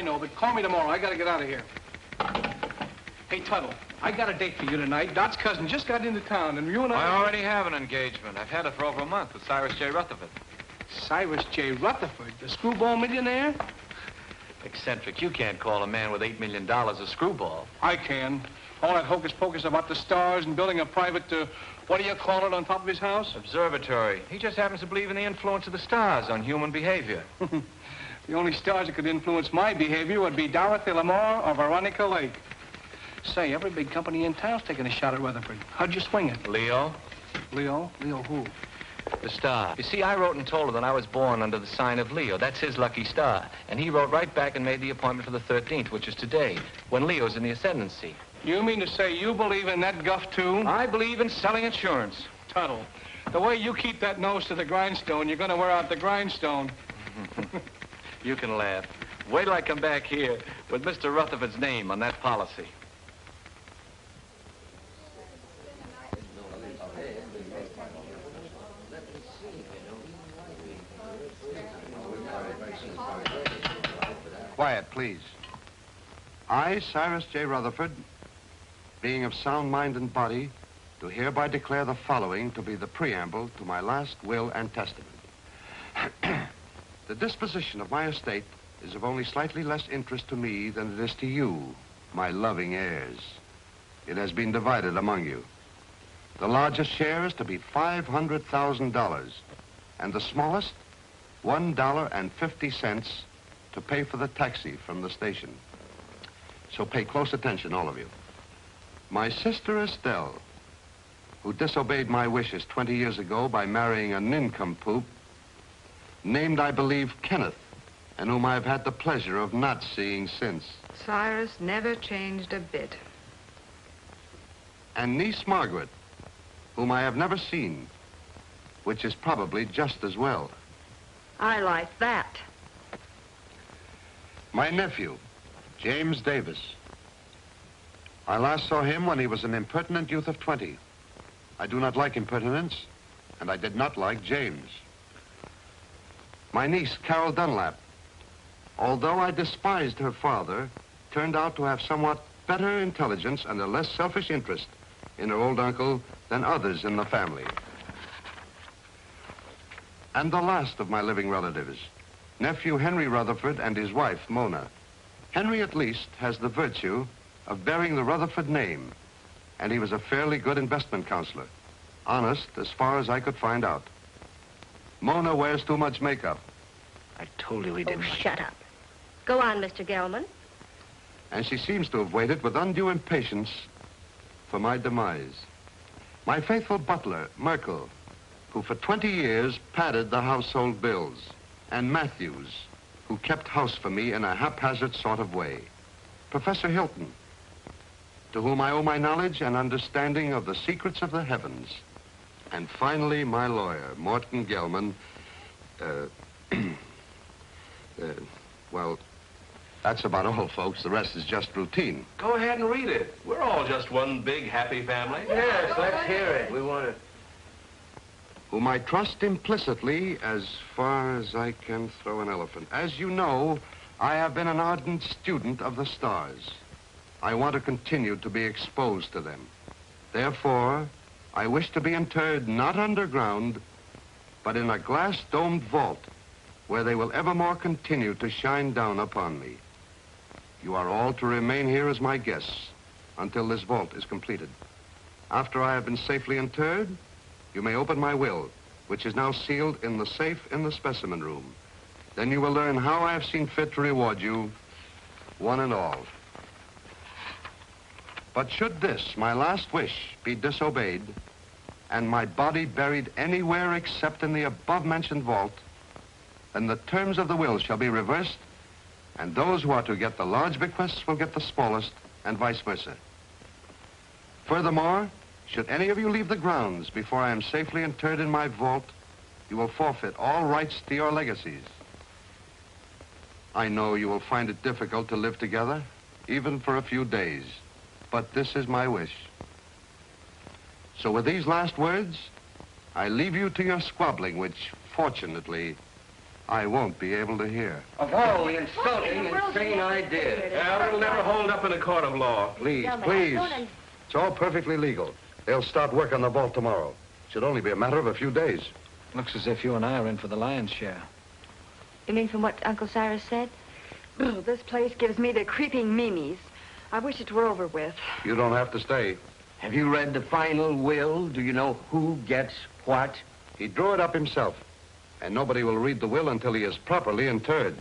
know, but call me tomorrow. I gotta get out of here. Hey, Tuttle, I got a date for you tonight. Dot's cousin just got into town, and you and I already have an engagement. I've had it for over a month with Cyrus J. Rutherford. Cyrus J. Rutherford, the screwball millionaire? Eccentric. You can't call a man with $8 million a screwball. I can. All that hocus-pocus about the stars and building a private, what do you call it, on top of his house? Observatory. He just happens to believe in the influence of the stars on human behavior. The only stars that could influence my behavior would be Dorothy Lamour or Veronica Lake. Say, every big company in town's taking a shot at Rutherford. How'd you swing it? Leo. Leo? Leo who? The star. You see, I wrote and told her that I was born under the sign of Leo. That's his lucky star. And he wrote right back and made the appointment for the 13th, which is today, when Leo's in the ascendancy. You mean to say you believe in that guff, too? I believe in selling insurance. Tuttle, the way you keep that nose to the grindstone, you're going to wear out the grindstone. You can laugh. Wait till I come back here with Mr. Rutherford's name on that policy. Quiet, please. I, Cyrus J. Rutherford, being of sound mind and body, do hereby declare the following to be the preamble to my last will and testament. The disposition of my estate is of only slightly less interest to me than it is to you, my loving heirs. It has been divided among you. The largest share is to be $500,000, and the smallest, $1.50 to pay for the taxi from the station. So pay close attention, all of you. My sister Estelle, who disobeyed my wishes 20 years ago by marrying a nincompoop, named, I believe, Kenneth, and whom I've had the pleasure of not seeing since. Cyrus never changed a bit. And niece Margaret, whom I have never seen, which is probably just as well. I like that. My nephew, James Davis. I last saw him when he was an impertinent youth of 20. I do not like impertinence, and I did not like James. My niece, Carol Dunlap, although I despised her father, turned out to have somewhat better intelligence and a less selfish interest in her old uncle than others in the family. And the last of my living relatives, nephew Henry Rutherford and his wife, Mona. Henry, at least, has the virtue of bearing the Rutherford name, and he was a fairly good investment counselor. Honest, as far as I could find out. Mona wears too much makeup. I told you he didn't. Oh, shut up. Go on, Mr. Gelman. And she seems to have waited with undue impatience for my demise. My faithful butler, Merkel, who for 20 years padded the household bills, and Matthews, who kept house for me in a haphazard sort of way. Professor Hilton, to whom I owe my knowledge and understanding of the secrets of the heavens. And finally, my lawyer, Morton Gelman. Well, that's about all, folks. The rest is just routine. Go ahead and read it. We're all just one big happy family. Yes, let's hear it. We want to... Whom I trust implicitly as far as I can throw an elephant. As you know, I have been an ardent student of the stars. I want to continue to be exposed to them. Therefore, I wish to be interred not underground, but in a glass-domed vault where they will evermore continue to shine down upon me. You are all to remain here as my guests until this vault is completed. After I have been safely interred, you may open my will, which is now sealed in the safe in the specimen room. Then you will learn how I have seen fit to reward you, one and all. But should this, my last wish, be disobeyed, and my body buried anywhere except in the above-mentioned vault, then the terms of the will shall be reversed, and those who are to get the large bequests will get the smallest, and vice versa. Furthermore, should any of you leave the grounds before I am safely interred in my vault, you will forfeit all rights to your legacies. I know you will find it difficult to live together, even for a few days, but this is my wish. So with these last words, I leave you to your squabbling, which, fortunately, I won't be able to hear. Of all the insulting, insane ideas. Yeah, it'll never hold up in a court of law. Please, please. It's all perfectly legal. They'll start work on the vault tomorrow. Should only be a matter of a few days. Looks as if you and I are in for the lion's share. You mean from what Uncle Cyrus said? Ugh, this place gives me the creeping memes. I wish it were over with. You don't have to stay. Have you read the final will? Do you know who gets what? He drew it up himself. And nobody will read the will until he is properly interred.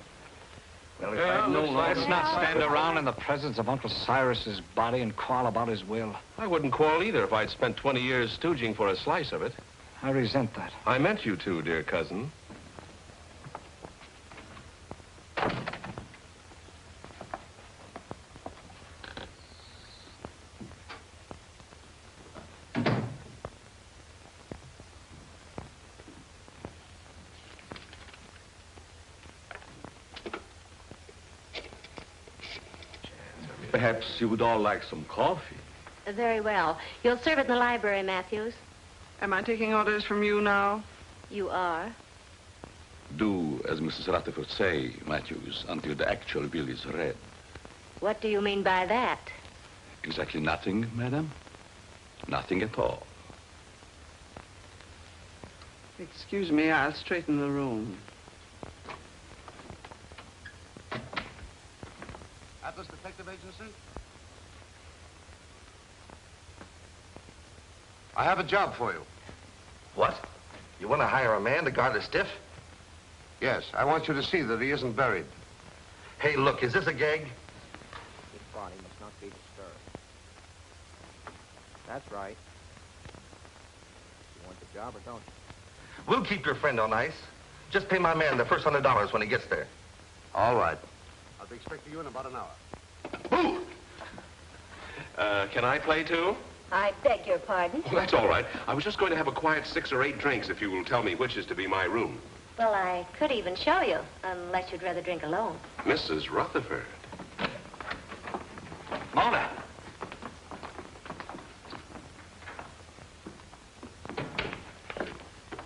Well, if I'd known all Let's that- not stand around in the presence of Uncle Cyrus's body and quarrel about his will. I wouldn't quarrel either if I'd spent 20 years stooging for a slice of it. I resent that. I meant you to, dear cousin. Perhaps you would all like some coffee. Very well. You'll serve it in the library, Matthews. Am I taking orders from you now? You are. Do as Mrs. Rutherford say, Matthews, until the actual will is read. What do you mean by that? Exactly nothing, madam. Nothing at all. Excuse me, I'll straighten the room. Atlas Detective Agency? I have a job for you. What? You want to hire a man to guard a stiff? Yes, I want you to see that he isn't buried. Hey, look, is this a gag? His body must not be disturbed. That's right. You want the job or don't you? We'll keep your friend on ice. Just pay my man the first $100 when he gets there. All right. I'll be expecting you in about an hour. Boo! Can I play too? I beg your pardon. Oh, that's all right. I was just going to have a quiet 6 or 8 drinks if you will tell me which is to be my room. Well, I could even show you, unless you'd rather drink alone. Mrs. Rutherford. Mona!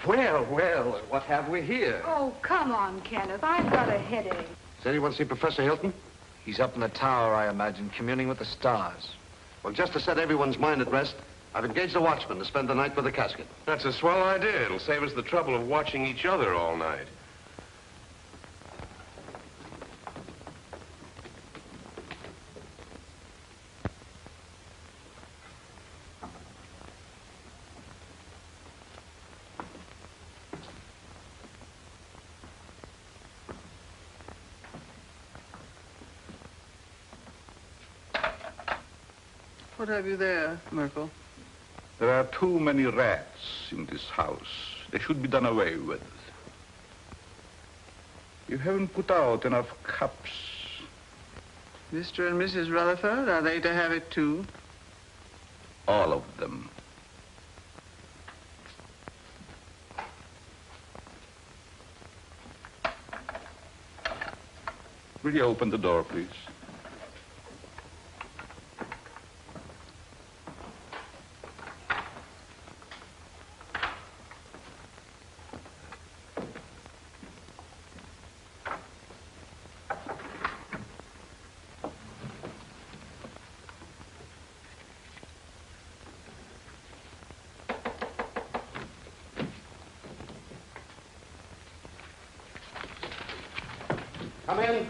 Well, well, what have we here? Oh, come on, Kenneth. I've got a headache. Does anyone see Professor Hilton? He's up in the tower, I imagine, communing with the stars. Well, just to set everyone's mind at rest, I've engaged a watchman to spend the night with the casket. That's a swell idea. It'll save us the trouble of watching each other all night. What have you there, Merkel? There are too many rats in this house. They should be done away with. You haven't put out enough cups. Mr. and Mrs. Rutherford, are they to have it too? All of them. Will you open the door, please? Come in.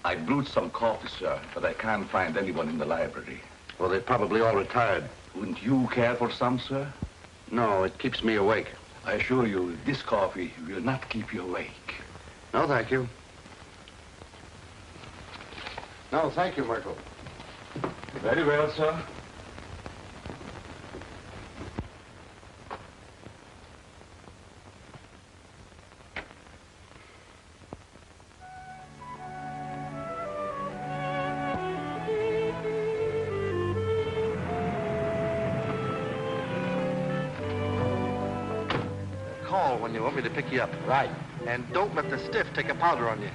I brewed some coffee, sir, but I can't find anyone in the library. Well, they're probably all retired. Wouldn't you care for some, sir? No, it keeps me awake. I assure you, this coffee will not keep you awake. No, thank you. No, thank you, Merkel. Very well, sir. Call when you want me to pick you up. Right. And don't let the stiff take a powder on you.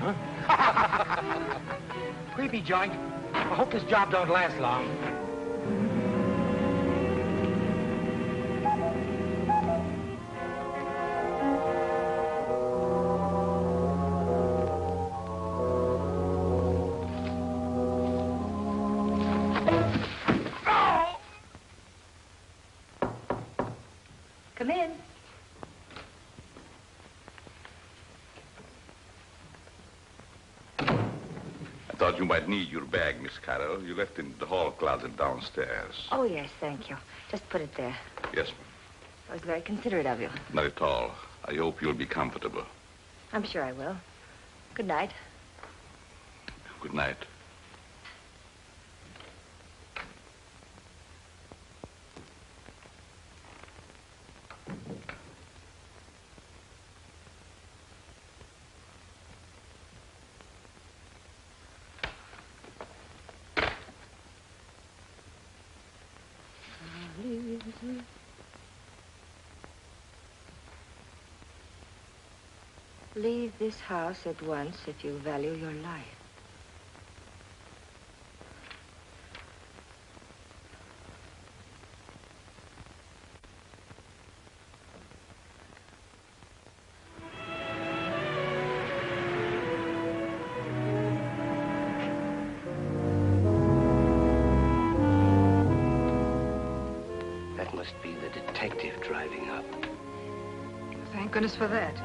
Creepy joint. I hope this job don't last long. Thought you might need your bag, Miss Carroll. You left it in the hall closet downstairs. Oh, yes, thank you. Just put it there. Yes, ma'am. That was very considerate of you. Not at all. I hope you'll be comfortable. I'm sure I will. Good night. Good night. Leave this house at once if you value your life. That must be the detective driving up. Thank goodness for that.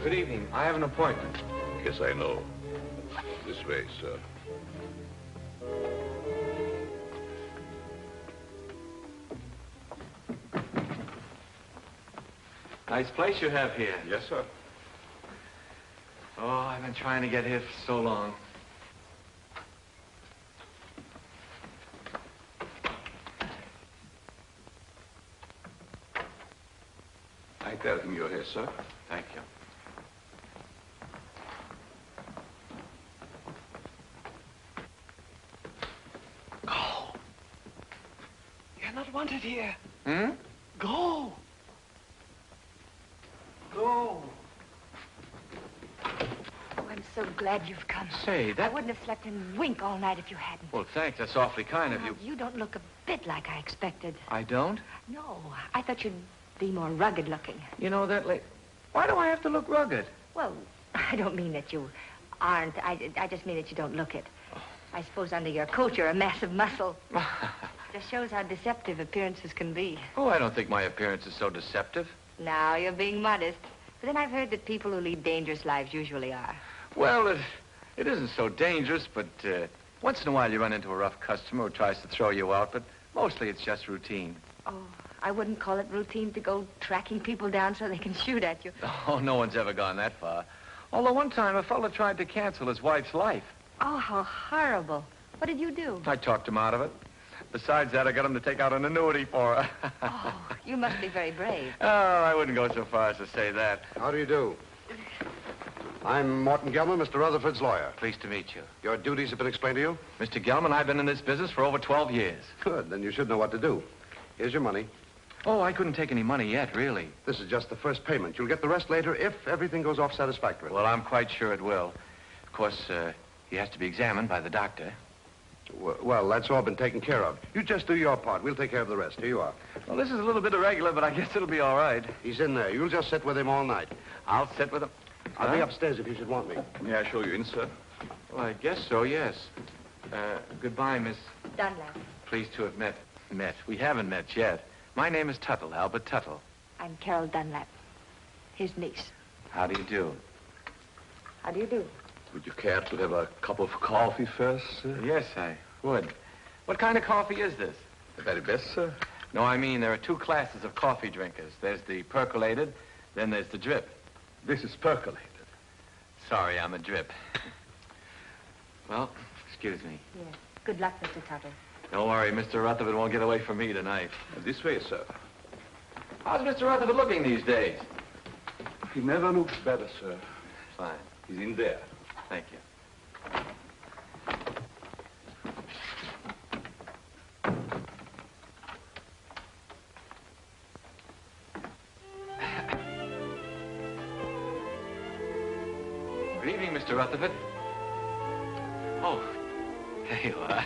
Good evening. I have an appointment. Yes, I know. This way, sir. Nice place you have here. Yes, sir. Oh, I've been trying to get here for so long. I tell him you're here, sir. Thank you. Go. You're not wanted here. Hmm? Go. Go. Oh, I'm so glad you've come. Say, I that... wouldn't have slept and wink all night if you hadn't. Well, thanks. That's awfully kind of Now, you. you don't look a bit like I expected. I don't? No, I thought you'd be more rugged looking. You know, that why do I have to look rugged? Well, I don't mean that you aren't. I just mean that you don't look it. I suppose under your coat you're a mass of muscle. Just shows how deceptive appearances can be. Oh, I don't think my appearance is so deceptive. Now, you're being modest. But then I've heard that people who lead dangerous lives usually are. Well, it isn't so dangerous, but once in a while you run into a rough customer who tries to throw you out, but mostly it's just routine. Oh, I wouldn't call it routine to go tracking people down so they can shoot at you. Oh, no one's ever gone that far. Although one time a fellow tried to cancel his wife's life. Oh, how horrible. What did you do? I talked him out of it. Besides that, I got him to take out an annuity for her. Oh, you must be very brave. Oh, I wouldn't go so far as to say that. How do you do? I'm Morton Gelman, Mr. Rutherford's lawyer. Pleased to meet you. Your duties have been explained to you? Mr. Gelman, I've been in this business for over 12 years. Good, then you should know what to do. Here's your money. Oh, I couldn't take any money yet, really. This is just the first payment. You'll get the rest later if everything goes off satisfactorily. Well, I'm quite sure it will. Of course, he has to be examined by the doctor. Well, that's all been taken care of. You just do your part. We'll take care of the rest. Here you are. Well, this is a little bit irregular, but I guess it'll be all right. He's in there. You'll just sit with him all night. I'll sit with him. I'll be upstairs if you should want me. May I show you in, sir? Well, I guess so, yes. Goodbye, Miss. Dunlap. Pleased to have met. We haven't met yet. My name is Tuttle, Albert Tuttle. I'm Carol Dunlap, his niece. How do you do? How do you do? Would you care to have a cup of coffee first, sir? Yes, I would. What kind of coffee is this? The very best, sir. No, I mean, there are two classes of coffee drinkers. There's the percolated, then there's the drip. This is percolated. Sorry, I'm a drip. Well, excuse me. Yes. Good luck, Mr. Tuttle. Don't worry, Mr. Rutherford won't get away from me tonight. This way, sir. How's Mr. Rutherford looking these days? He never looks better, sir. Fine. He's in there. Thank you. evening, Mr. Rutherford. Oh, there you are.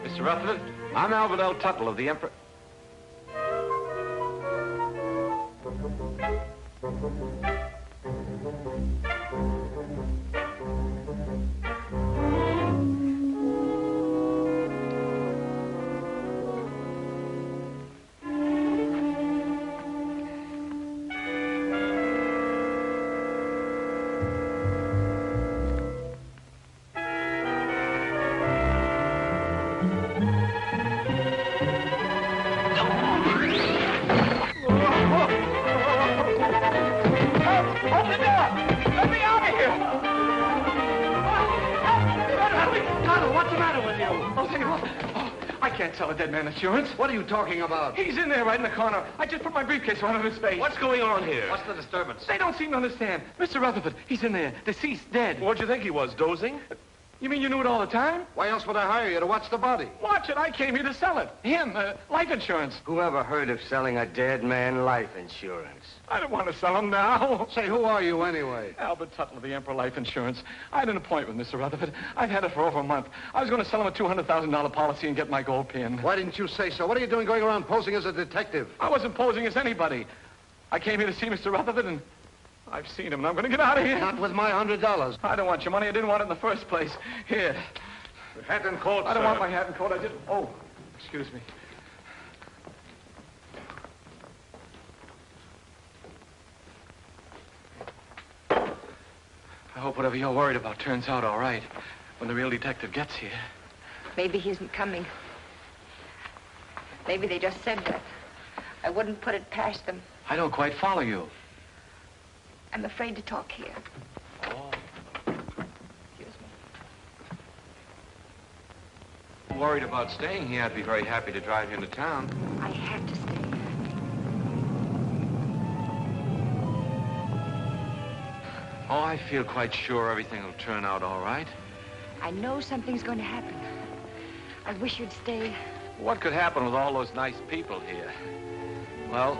Mr. Rutherford, I'm Albert Tuttle of the Emperor... Tell a dead man insurance. What are you talking about? He's in there right in the corner. I just put my briefcase right on his face. What's going on here? What's the disturbance? They don't seem to understand. Mr. Rutherford, he's in there. Deceased, dead. What'd you think he was, dozing? You mean you knew it all the time? Why else would I hire you to watch the body? Watch it. I came here to sell it. Him, life insurance. Who ever heard of selling a dead man life insurance? I don't want to sell him now. Say, who are you anyway? Albert Tuttle of the Emperor Life Insurance. I had an appointment with Mr. Rutherford. I've had it for over a month. I was going to sell him a $200,000 policy and get my gold pin. Why didn't you say so? What are you doing going around posing as a detective? I wasn't posing as anybody. I came here to see Mr. Rutherford, and I've seen him, and I'm going to get out of here. Not with my $100. I don't want your money. I didn't want it in the first place. Here. Hat and coat, I don't sir. want my hat and coat. I just... Oh, excuse me. I hope whatever you're worried about turns out all right when the real detective gets here. Maybe he isn't coming. Maybe they just said that. I wouldn't put it past them. I don't quite follow you. I'm afraid to talk here. Oh. Excuse me. Worried about staying here. I'd be very happy to drive you into town. I have to stay. Oh, I feel quite sure everything will turn out all right. I know something's going to happen. I wish you'd stay. What could happen with all those nice people here? Well,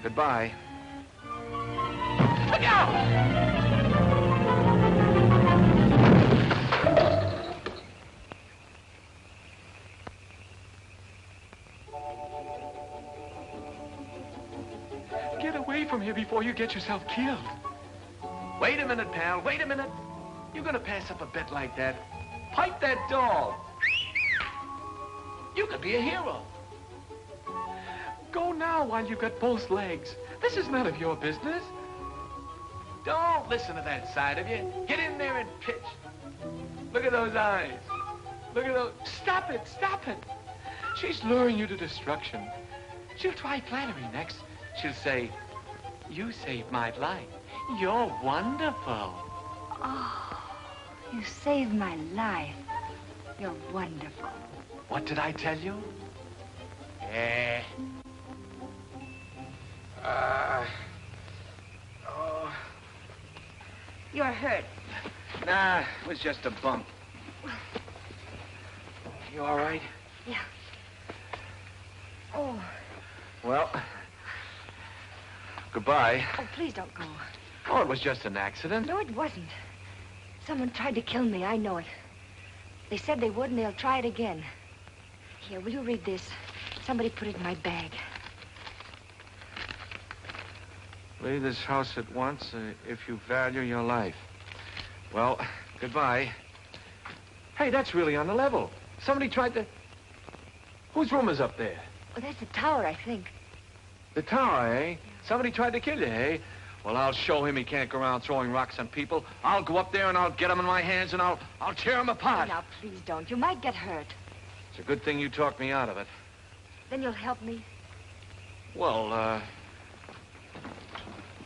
goodbye. Look out! Get away from here before you get yourself killed. Wait a minute, pal. Wait a minute. You're gonna pass up a bet like that. Pipe that dog. You could be a hero. Go now while you've got both legs. This is none of your business. Don't listen to that side of you. Get in there and pitch. Look at those eyes. Look at those... Stop it, stop it. She's luring you to destruction. She'll try flattery next. She'll say, you saved my life. You're wonderful. Oh, you saved my life. You're wonderful. What did I tell you? Oh. You're hurt. Nah, it was just a bump. You all right? Yeah. Oh. Well, goodbye. Oh, please don't go. Oh, it was just an accident. No, it wasn't. Someone tried to kill me. I know it. They said they would, and they'll try it again. Here, will you read this? Somebody put it in my bag. Leave this house at once if you value your life. Well, goodbye. Hey, that's really on the level. Somebody tried to... Whose room is up there? Well, that's the tower, I think. The tower, eh? Somebody tried to kill you, eh? Well, I'll show him he can't go around throwing rocks on people. I'll go up there and I'll get him in my hands and I'll tear him apart. Oh, now, please don't. You might get hurt. It's a good thing you talked me out of it. Then you'll help me? Well,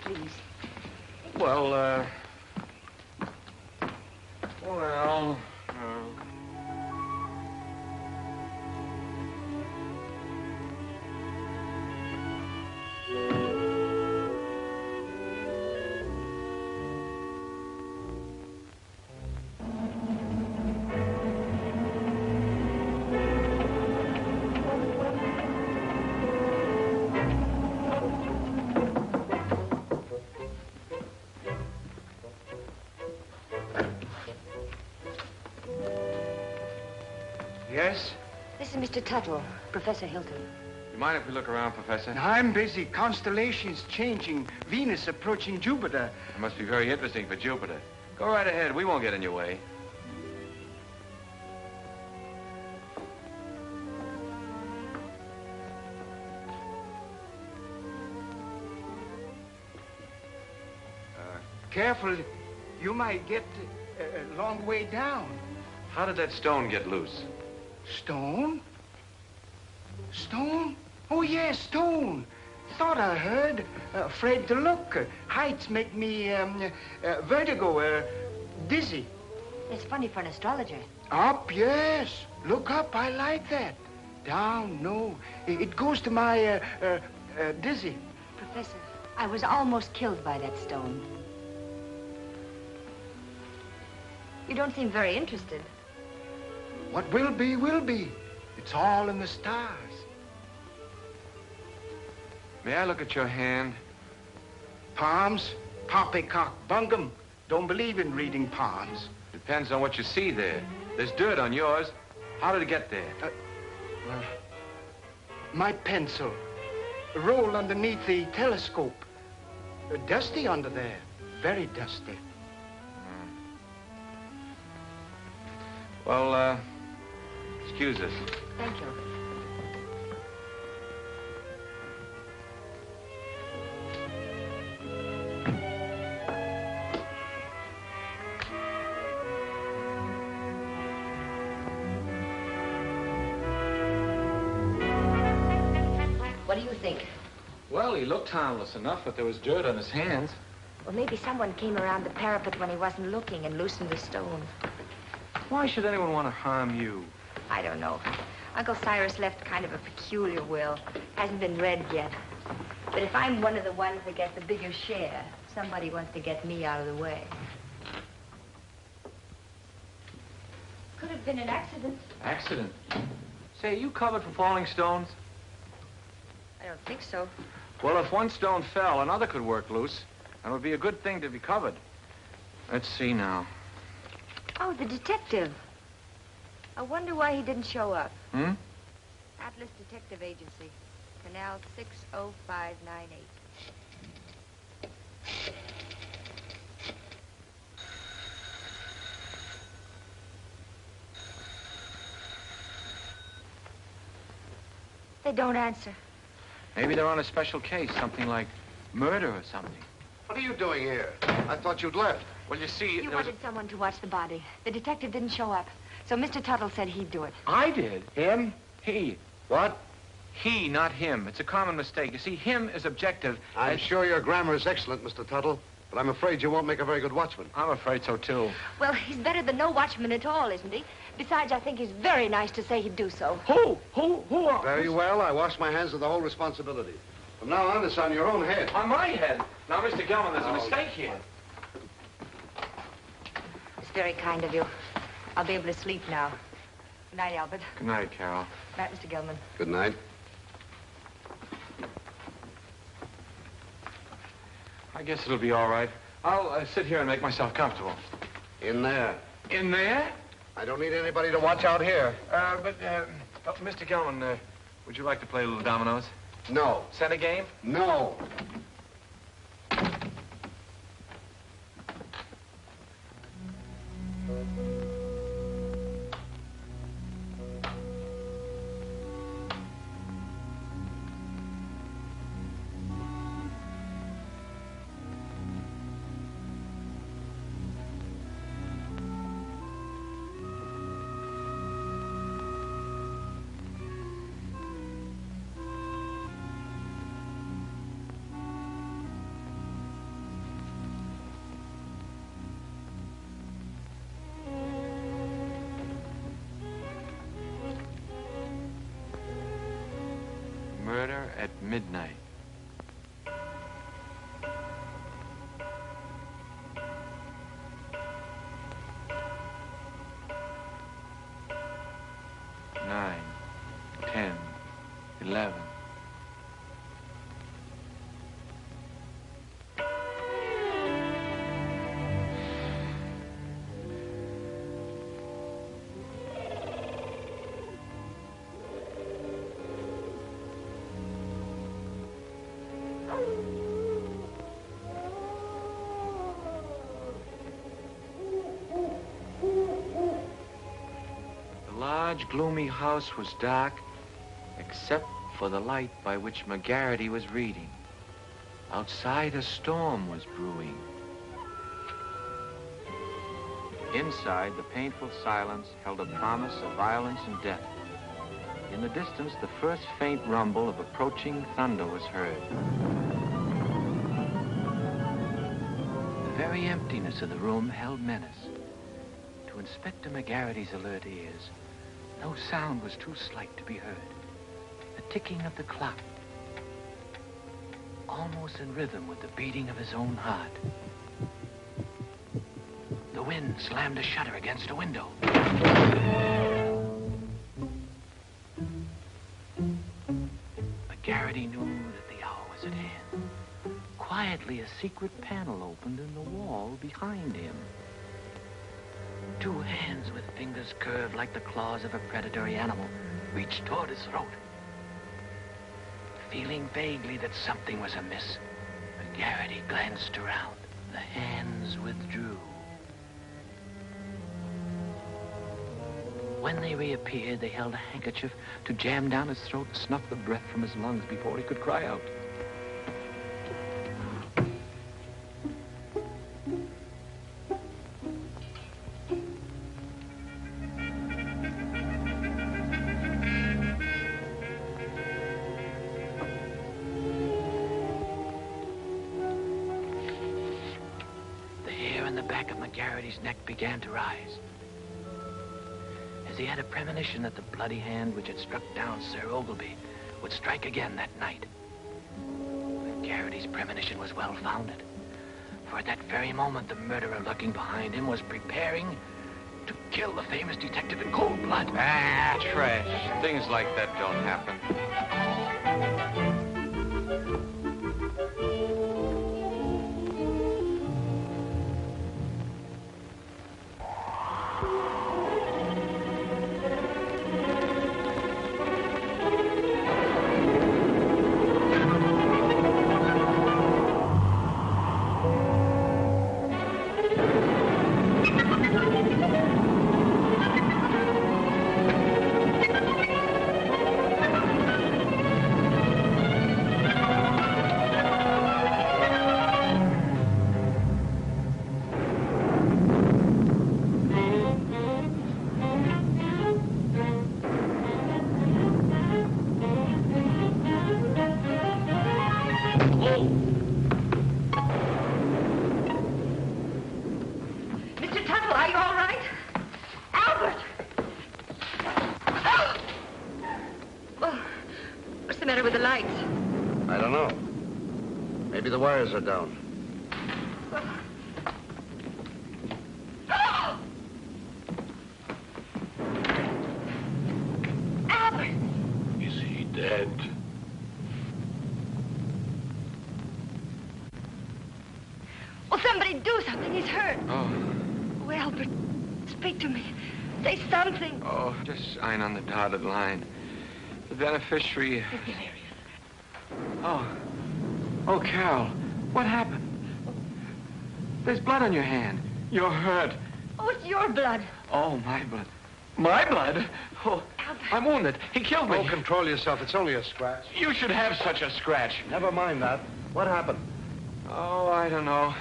Please. Well, Yes? This is Mr. Tuttle, Professor Hilton. You mind if we look around, Professor? I'm busy. Constellations changing. Venus approaching Jupiter. It must be very interesting for Jupiter. Go right ahead. We won't get in your way. Careful. You might get a long way down. How did that stone get loose? Stone? Stone? Oh, yes, stone. Thought I heard. Afraid to look. Heights make me vertigo, dizzy. It's funny for an astrologer. Up, yes. Look up, I like that. Down, no. It goes to my dizzy. Professor, I was almost killed by that stone. You don't seem very interested. What will be, will be. It's all in the stars. May I look at your hand? Palms? Poppycock bungum. Don't believe in reading palms. Depends on what you see there. There's dirt on yours. How did it get there? Well, my pencil. Rolled underneath the telescope. Dusty under there. Very dusty. Well, excuse us. Thank you. What do you think? Well, he looked harmless enough, but there was dirt on his hands. Well, maybe someone came around the parapet when he wasn't looking and loosened the stone. Why should anyone want to harm you? I don't know. Uncle Cyrus left kind of a peculiar will. Hasn't been read yet. But if I'm one of the ones that get the bigger share, somebody wants to get me out of the way. Could have been an accident. Accident? Say, are you covered for falling stones? I don't think so. Well, if one stone fell, another could work loose. And it would be a good thing to be covered. Let's see now. Oh, the detective. I wonder why he didn't show up. Hmm? Atlas Detective Agency. Canal 60598. They don't answer. Maybe they're on a special case, something like murder or something. What are you doing here? I thought you'd left. Well, you see, You wanted someone to watch the body. The detective didn't show up. So Mr. Tuttle said he'd do it. I did. Him? He. What? He, not him. It's a common mistake. You see, him is objective. I'm sure your grammar is excellent, Mr. Tuttle, but I'm afraid you won't make a very good watchman. I'm afraid so, too. Well, he's better than no watchman at all, isn't he? Besides, I think he's very nice to say he'd do so. Who? Very well. I wash my hands of the whole responsibility. From now on, it's on your own head. On my head. Now, Mr. Gilman, there's a mistake here. It's very kind of you. I'll be able to sleep now. Good night, Albert. Good night, Carol. Good night, Mr. Gilman. Good night. I guess it'll be all right. I'll sit here and make myself comfortable. In there. In there? I don't need anybody to watch out here. Mr. Gilman, would you like to play a little dominoes? No. Center game? No. Murder at midnight. Nine, 10, 11. large, gloomy house was dark, except for the light by which McGarity was reading. Outside, a storm was brewing. Inside, the painful silence held a promise of violence and death. In the distance, the first faint rumble of approaching thunder was heard. The very emptiness of the room held menace. To Inspector McGarity's alert ears, no sound was too slight to be heard. The ticking of the clock, almost in rhythm with the beating of his own heart. The wind slammed a shutter against a window. McGarity knew that the hour was at hand. Quietly, a secret panel opened in the wall behind him. Two hands with fingers curved like the claws of a predatory animal reached toward his throat. Feeling vaguely that something was amiss, McGarity glanced around. The hands withdrew. When they reappeared, they held a handkerchief to jam down his throat and snuff the breath from his lungs before he could cry out. The hair on the back of McGarity's neck began to rise, as he had a premonition that the bloody hand which had struck down Sir Ogilvy would strike again that night. McGarity's premonition was well-founded, for at that very moment the murderer lurking behind him was preparing to kill the famous detective in cold blood. Ah, trash. Things like that don't happen. Mr. Tuttle, are you all right? Albert! Well, what's the matter with the lights? I don't know. Maybe the wires are down. Albert! Is he dead? Well, somebody do something. He's hurt. Oh, Oh, Albert, speak to me. Say something. oh, just sign on the dotted line. The beneficiary... It's delirious. Oh. Oh, Carol, what happened? There's blood on your hand. You're hurt. Oh, it's your blood. Oh, my blood. My blood? Oh, Albert. I'm wounded. He killed me. Oh, control yourself. It's only a scratch. You should have such a scratch. Never mind that. What happened? Oh, I don't know.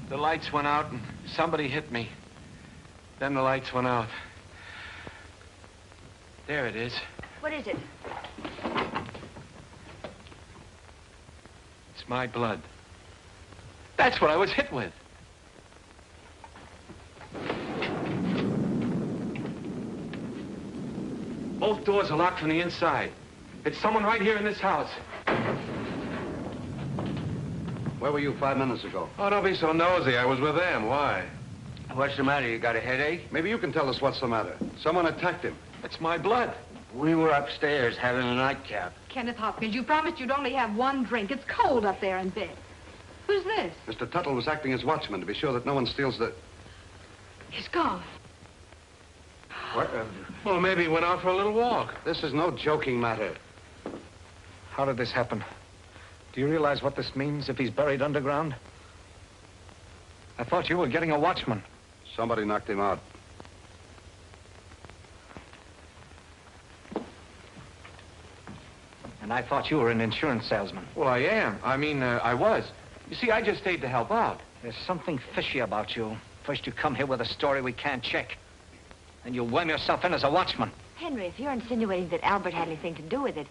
The lights went out and somebody hit me. Then the lights went out. There it is. What is it? It's my blood. That's what I was hit with. Both doors are locked from the inside. It's someone right here in this house. Where were you 5 minutes ago? Oh, don't be so nosy. I was with them. Why? What's the matter? You got a headache? Maybe you can tell us what's the matter. Someone attacked him. It's my blood. We were upstairs having a nightcap. Kenneth Hopkins, you promised you'd only have one drink. It's cold up there in bed. Who's this? Mr. Tuttle was acting as watchman to be sure that no one steals the... He's gone. What? Well, maybe he went out for a little walk. This is no joking matter. How did this happen? Do you realize what this means if he's buried underground? I thought you were getting a watchman. Somebody knocked him out. And I thought you were an insurance salesman. Well, I am. I was. You see, I just stayed to help out. There's something fishy about you. First you come here with a story we can't check. Then you worm yourself in as a watchman. Henry, if you're insinuating that Albert had anything to do with it,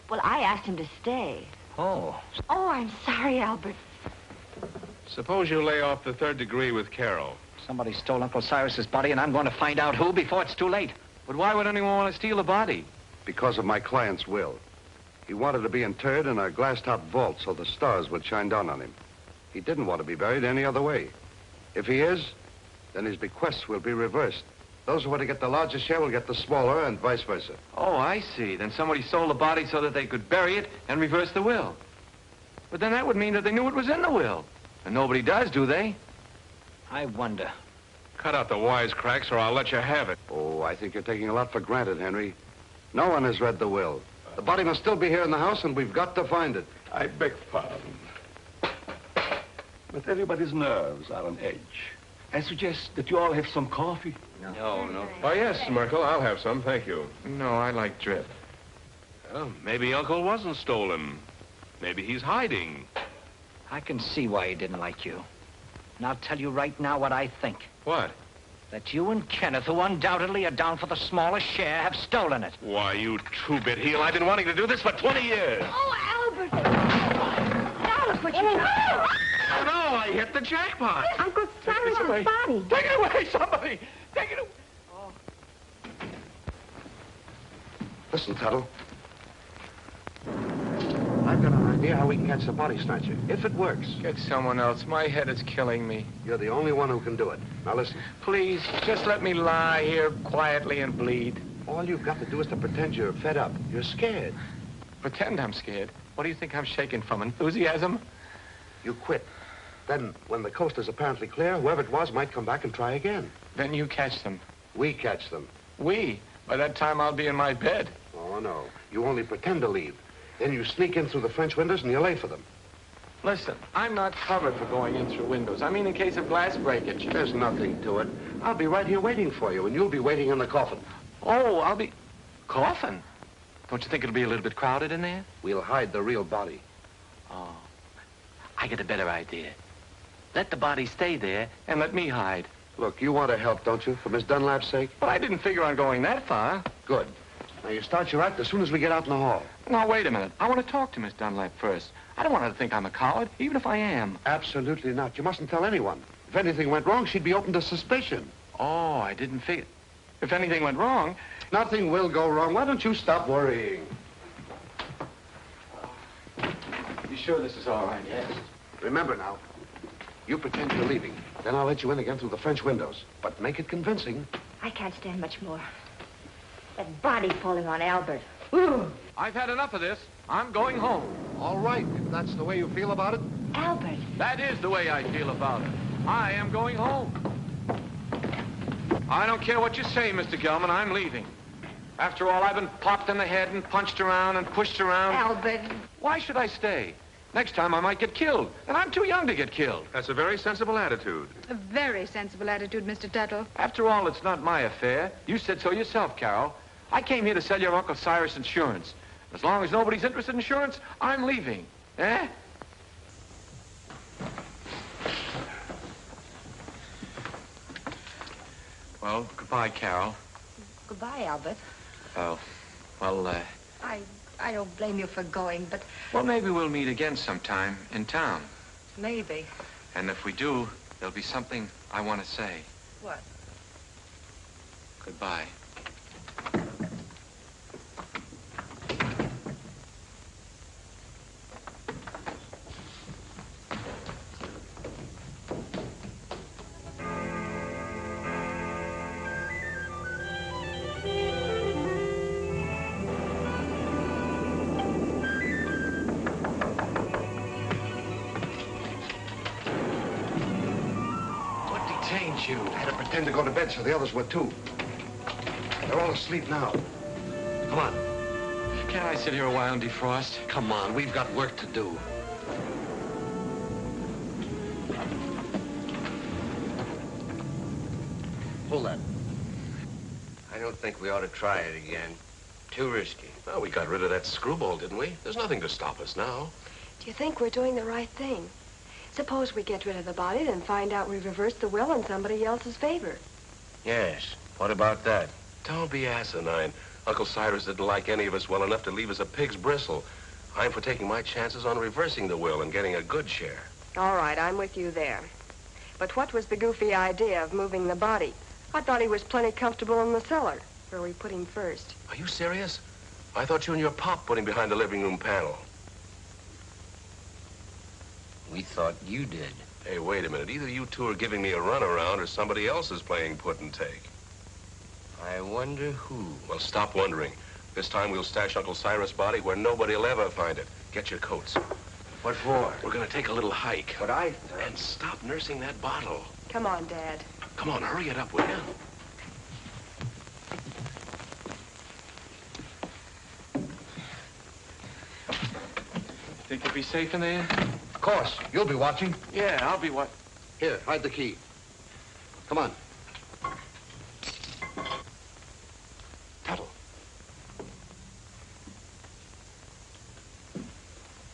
well, I asked him to stay. Oh. Oh, I'm sorry, Albert. Suppose you lay off the third degree with Carol. Somebody stole Uncle Cyrus's body, and I'm going to find out who before it's too late. But why would anyone want to steal the body? Because of my client's will. He wanted to be interred in a glass-top vault so the stars would shine down on him. He didn't want to be buried any other way. If he is, then his bequests will be reversed. Those who want to get the larger share will get the smaller, and vice versa. Oh, I see. Then somebody stole the body so that they could bury it and reverse the will. But then that would mean that they knew it was in the will. And nobody does, do they? I wonder. Cut out the wisecracks or I'll let you have it. Oh, I think you're taking a lot for granted, Henry. No one has read the will. The body must still be here in the house, and we've got to find it. I beg pardon. But everybody's nerves are on edge. I suggest that you all have some coffee. No. Oh, yes, Merkel, I'll have some, thank you. No, I like drip. Well, maybe Uncle wasn't stolen. Maybe he's hiding. I can see why he didn't like you. And I'll tell you right now what I think. What? That you and Kenneth, who undoubtedly are down for the smallest share, have stolen it. Why, you two-bit heel, I've been wanting to do this for 20 years. Oh, Albert! Albert, what you doing? Oh, no, I hit the jackpot. Uncle Cyrus's body. Take it away, somebody! Take it away! Listen, Tuttle. I've got an idea how we can catch the body snatcher, if it works. Get someone else. My head is killing me. You're the only one who can do it. Now listen. Please, just let me lie here quietly and bleed. All you've got to do is to pretend you're fed up. You're scared. Pretend I'm scared? What do you think I'm shaking from, enthusiasm? You quit. Then, when the coast is apparently clear, whoever it was might come back and try again. Then you catch them. We catch them. We? By that time, I'll be in my bed. Oh, no. You only pretend to leave. Then you sneak in through the French windows and you lay for them. Listen, I'm not covered for going in through windows. I mean in case of glass breakage. There's nothing to it. I'll be right here waiting for you, and you'll be waiting in the coffin. Oh, I'll be... Coffin? Don't you think it'll be a little bit crowded in there? We'll hide the real body. Oh. I get a better idea. Let the body stay there and let me hide. Look, you want to help, don't you, for Miss Dunlap's sake? But I didn't figure on going that far. Good. Now, you start your act as soon as we get out in the hall. Now, wait a minute. I want to talk to Miss Dunlap first. I don't want her to think I'm a coward, even if I am. Absolutely not. You mustn't tell anyone. If anything went wrong, she'd be open to suspicion. Oh, I didn't figure... If anything went wrong... Nothing will go wrong. Why don't you stop worrying? You sure this is all right? Yes. Remember now, you pretend you're leaving. Then I'll let you in again through the French windows. But make it convincing. I can't stand much more. That body falling on Albert. I've had enough of this. I'm going home. All right, if that's the way you feel about it. Albert. That is the way I feel about it. I am going home. I don't care what you say, Mr. Gelman. I'm leaving. After all, I've been popped in the head and punched around and pushed around. Albert. Why should I stay? Next time I might get killed, and I'm too young to get killed. That's a very sensible attitude. A very sensible attitude, Mr. Tuttle. After all, it's not my affair. You said so yourself, Carol. I came here to sell your Uncle Cyrus insurance. As long as nobody's interested in insurance, I'm leaving. Eh? Well, goodbye, Carol. Goodbye, Albert. Oh, well, I don't blame you for going, but... Well, maybe we'll meet again sometime in town. Maybe. And if we do, there'll be something I want to say. What? Goodbye. You had to pretend to go to bed so the others would too. They're all asleep now. Come on. Can't I sit here a while and defrost? Come on, we've got work to do. Hold that. I don't think we ought to try it again. Too risky. Well, we got rid of that screwball, didn't we? There's nothing to stop us now. Do you think we're doing the right thing? Suppose we get rid of the body, then find out we reversed the will in somebody else's favor. Yes. What about that? Don't be asinine. Uncle Cyrus didn't like any of us well enough to leave us a pig's bristle. I'm for taking my chances on reversing the will and getting a good share. All right, I'm with you there. But what was the goofy idea of moving the body? I thought he was plenty comfortable in the cellar, where we put him first. Are you serious? I thought you and your pop put him behind the living room panel. We thought you did. Hey, wait a minute. Either you two are giving me a runaround or somebody else is playing put and take. I wonder who. Well, stop wondering. This time we'll stash Uncle Cyrus' body where nobody will ever find it. Get your coats. What for? We're gonna take a little hike. But I... And stop nursing that bottle. Come on, Dad. Come on, hurry it up, will you? Think you'll be safe in there? Of course. You'll be watching. Yeah, I'll be what? Here, hide the key. Come on. Tuttle.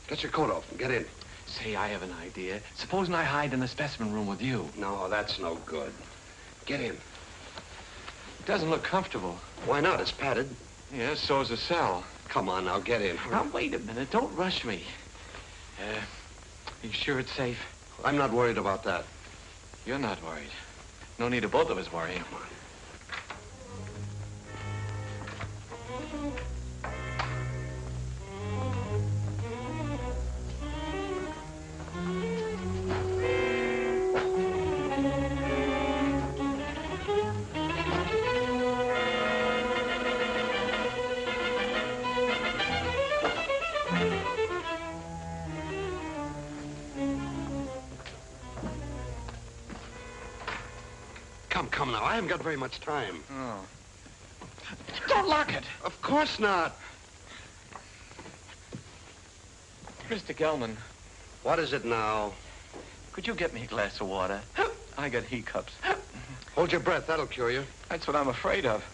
Get your coat off and get in. Say, I have an idea. Supposing I hide in the specimen room with you. No, that's no good. Get in. It doesn't look comfortable. Why not? It's padded. Yeah, so's the cell. Come on, now, get in. Hurry. Now, wait a minute. Don't rush me. You sure it's safe? I'm not worried about that. You're not worried. No need of both of us worrying. Come on. Come now, I haven't got very much time. Oh. Don't lock it. Of course not. Mr. Gelman. What is it now? Could you get me a glass of water? I got hiccups. Hold your breath, that'll cure you. That's what I'm afraid of.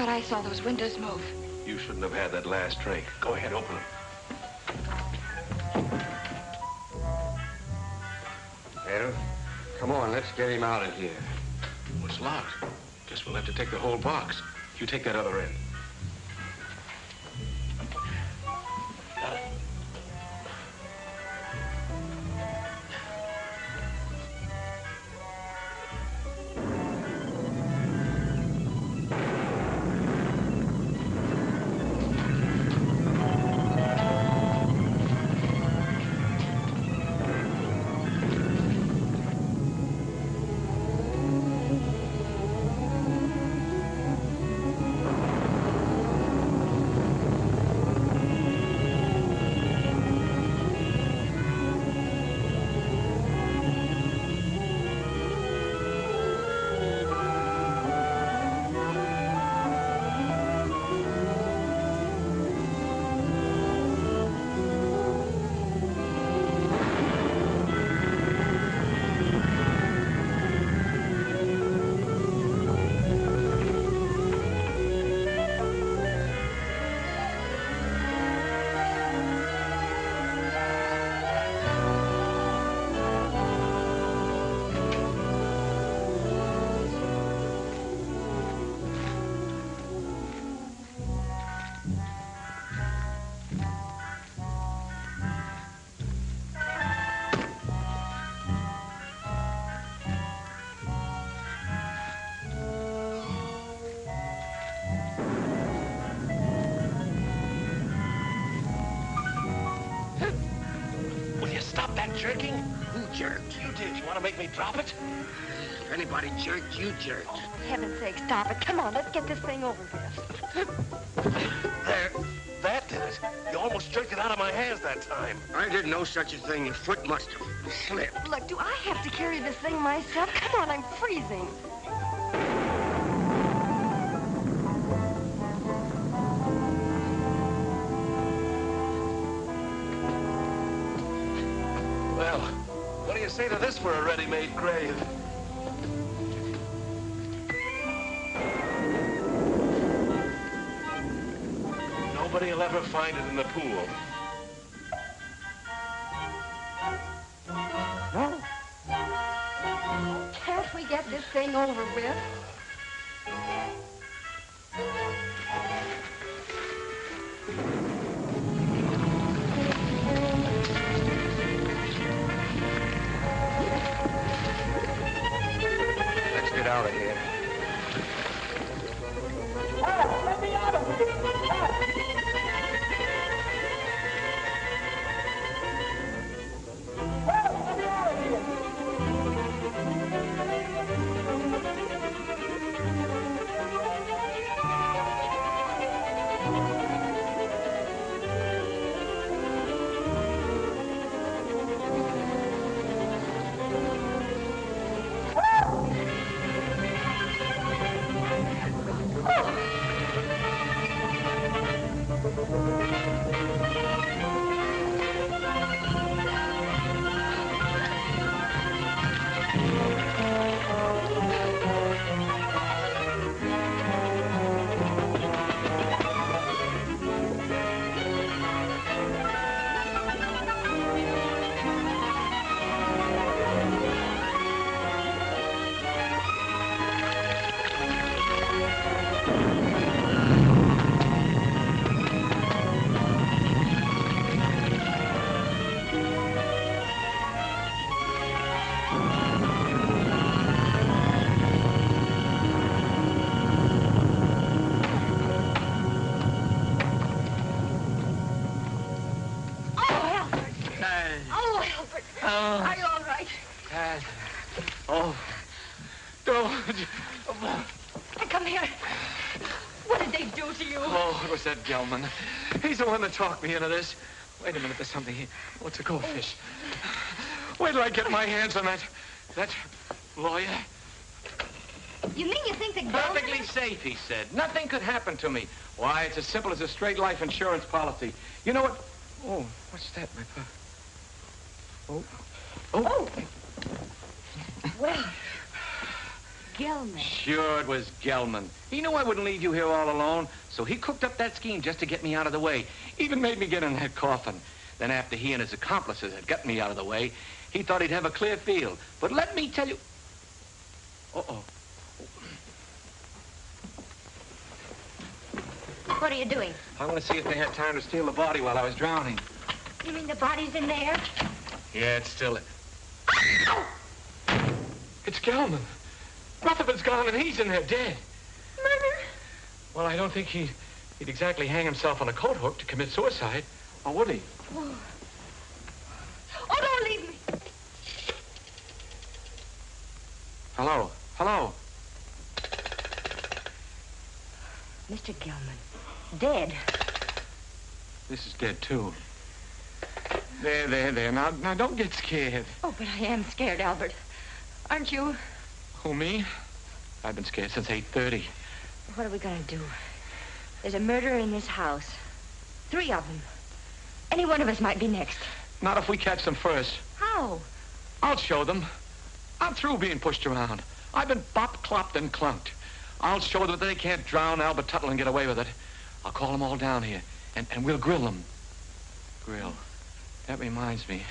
I saw those windows move. You shouldn't have had that last drink. Go ahead, open them. Well, come on, let's get him out of here. Well, it's locked. Guess we'll have to take the whole box. You take that other end. not jerking? Who jerked? You did. You want to make me drop it? If anybody jerked, you jerked. For heaven's sake, stop it. Come on, let's get this thing over with. There. That did it. You almost jerked it out of my hands that time. I did no such a thing. Your foot must have slipped. Look, do I have to carry this thing myself? Come on, I'm freezing. Well, what do you say to this for a ready-made grave? Nobody will ever find it in the pool. No. Can't we get this thing over with? Let's get out of here. Let me out of here! Are you all right? Dad. Oh. Don't. Come here. What did they do to you? Oh, it was that Gelman. He's the one that talked me into this. Wait a minute, there's something here. Oh, it's a goldfish. Wait till I get my hands on that lawyer. You mean you think that Perfectly safe, he said. Nothing could happen to me. Why, it's as simple as a straight life insurance policy. You know what? Oh, what's that, my papa? Oh. Oh. Well, Gelman. Sure, it was Gelman. He knew I wouldn't leave you here all alone, so he cooked up that scheme just to get me out of the way. Even made me get in that coffin. Then after he and his accomplices had gotten me out of the way, he thought he'd have a clear field. But let me tell you... Uh-oh. What are you doing? I want to see if they had time to steal the body while I was drowning. You mean the body's in there? Yeah, it's still... It's Gelman. Rutherford's gone and he's in there dead. Murder? Well, I don't think he'd exactly hang himself on a coat hook to commit suicide. Or would he? Oh, don't leave me. Hello? Hello? Mr. Gelman. Dead. This is dead, too. There. Now, don't get scared. Oh, but I am scared, Albert. Aren't you? Who, me? I've been scared since 8:30. What are we going to do? There's a murderer in this house. 3 of them. Any one of us might be next. Not if we catch them first. How? I'll show them. I'm through being pushed around. I've been bopped, clopped, and clunked. I'll show them that they can't drown Albert Tuttle and get away with it. I'll call them all down here, and we'll grill them. Grill. That reminds me.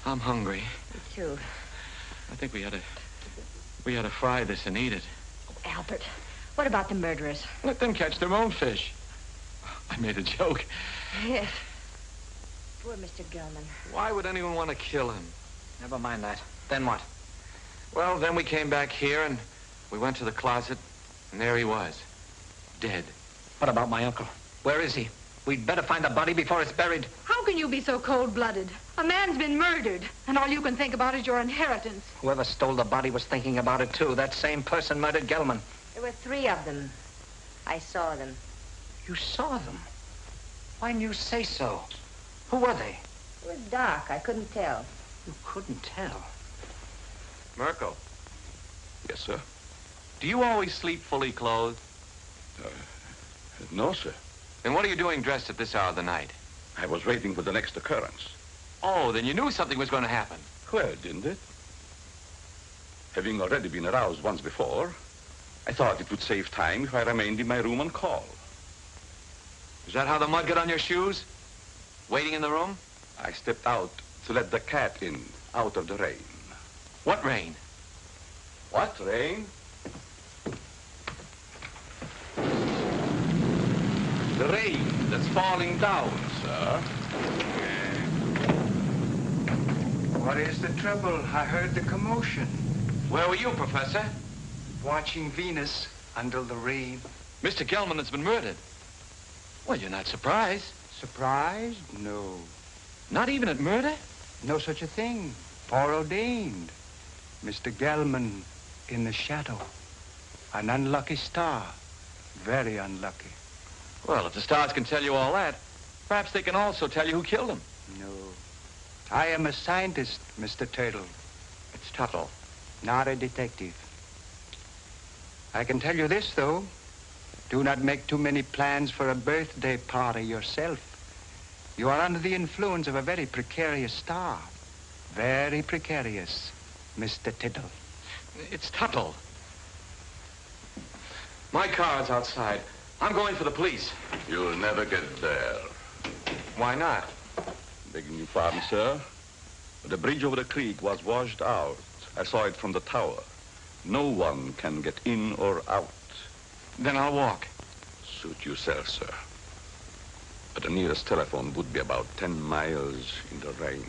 I'm hungry. Me too. I think we ought to fry this and eat it. Oh, Albert, what about the murderers? Let them catch their own fish. I made a joke. Yes. Poor Mr. Gelman. Why would anyone want to kill him? Never mind that. Then what? Well, then we came back here and we went to the closet, and there he was. Dead. What about my uncle? Where is he? We'd better find the body before it's buried. How can you be so cold-blooded? A man's been murdered, and all you can think about is your inheritance. Whoever stole the body was thinking about it, too. That same person murdered Gelman. There were 3 of them. I saw them. You saw them? Why didn't you say so? Who were they? It was dark. I couldn't tell. You couldn't tell? Mirko, Yes, sir. do you always sleep fully clothed? No, sir. Then what are you doing dressed at this hour of the night? I was waiting for the next occurrence. Oh, then you knew something was going to happen. Well, didn't it? Having already been aroused once before, I thought it would save time if I remained in my room on call. Is that how the mud got on your shoes? Waiting in the room? I stepped out to let the cat in, out of the rain. What rain? What rain? The rain that's falling down, sir. What is the trouble? I heard the commotion. Where were you, Professor? Watching Venus under the rain. Mr. Gelman has been murdered. Well, you're not surprised. Surprised? No. Not even at murder? No such a thing. Foreordained. Mr. Gelman in the shadow. An unlucky star. Very unlucky. Well, if the stars can tell you all that, perhaps they can also tell you who killed him. No. I am a scientist, Mr. Tuttle. It's Tuttle. Not a detective. I can tell you this, though. Do not make too many plans for a birthday party yourself. You are under the influence of a very precarious star. Very precarious, Mr. Tuttle. It's Tuttle. My car's outside. I'm going for the police. You'll never get there. Why not? Begging your pardon, sir. The bridge over the creek was washed out. I saw it from the tower. No one can get in or out. Then I'll walk. Suit yourself, sir. But the nearest telephone would be about 10 miles in the rain.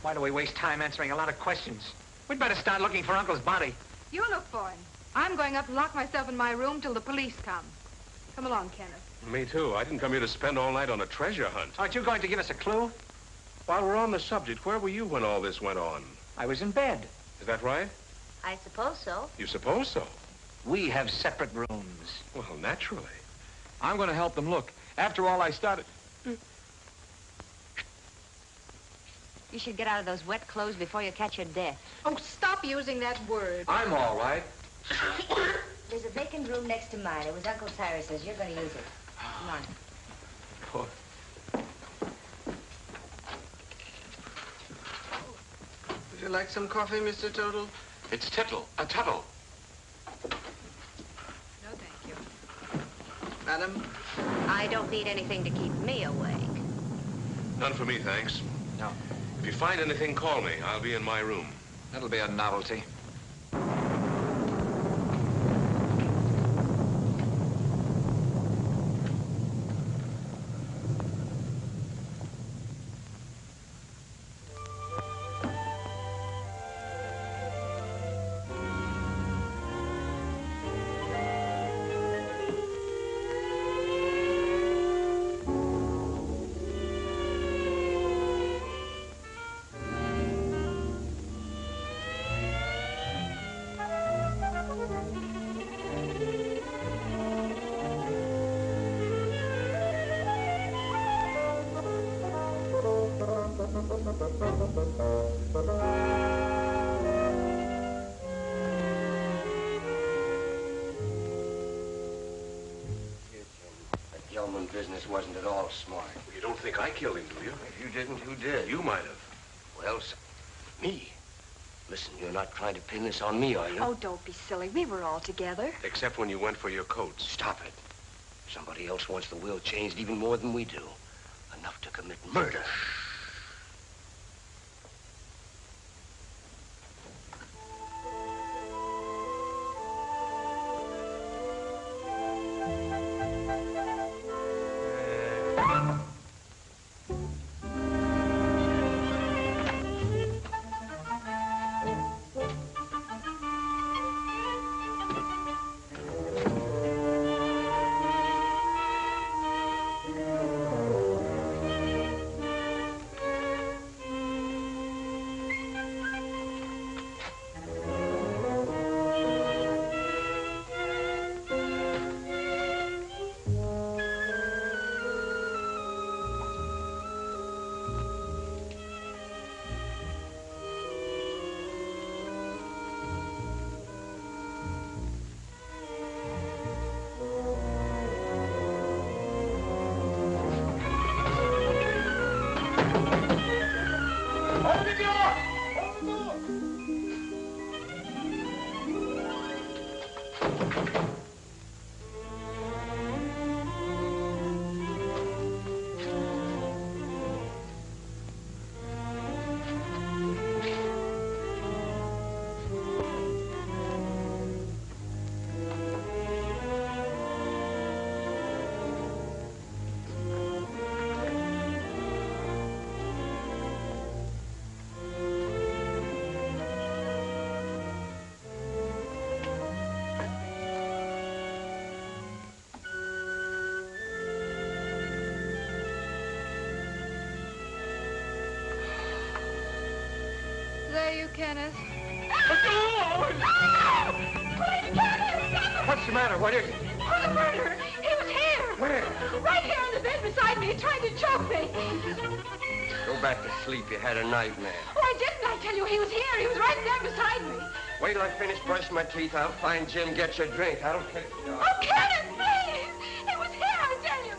Why do we waste time answering a lot of questions? We'd better start looking for Uncle's body. You look for him. I'm going up and lock myself in my room till the police come. Come along, Kenneth. Me too. I didn't come here to spend all night on a treasure hunt. Aren't you going to give us a clue? While we're on the subject, where were you when all this went on? I was in bed. Is that right? I suppose so. You suppose so? We have separate rooms. Well, naturally. I'm going to help them look. After all, I started... You should get out of those wet clothes before you catch your death. Oh, stop using that word. I'm all right. There's a vacant room next to mine. It was Uncle Cyrus's. You're going to use it. Come on. Poor... Would you like some coffee, Mr. Tuttle? It's Tuttle. Tuttle. No, thank you. Madam? I don't need anything to keep me awake. None for me, thanks. No. If you find anything, call me. I'll be in my room. That'll be a novelty. Gelman business wasn't at all smart. You don't think I killed him, do you? If you didn't, who did? You might have. Well, me. Listen, you're not trying to pin this on me, are you? Oh, don't be silly. We were all together. Except when you went for your coats. Stop it. Somebody else wants the will changed even more than we do. Enough to commit murder. away, you Kenneth. What's the matter? What is it? Oh, the murderer! He was here! Where? Right here in the bed beside me. He tried to choke me. Go back to sleep. You had a nightmare. Oh, I didn't. I tell you, he was here. He was right there beside me. Wait till I finish brushing my teeth. I'll find Jim, get you a drink. I don't care. Oh, Kenneth, please! He was here, I tell you.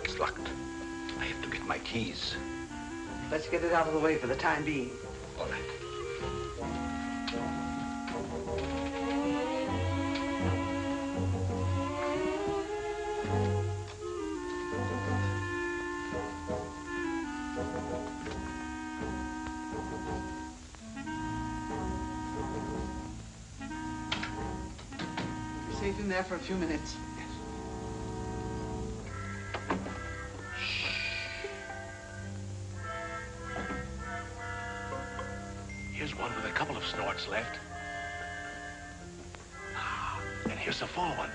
It's locked. I have to get my keys. Let's get it out of the way for the time being. All right. Safe in there for a few minutes. Here's one with a couple of snorts left. And here's the full one.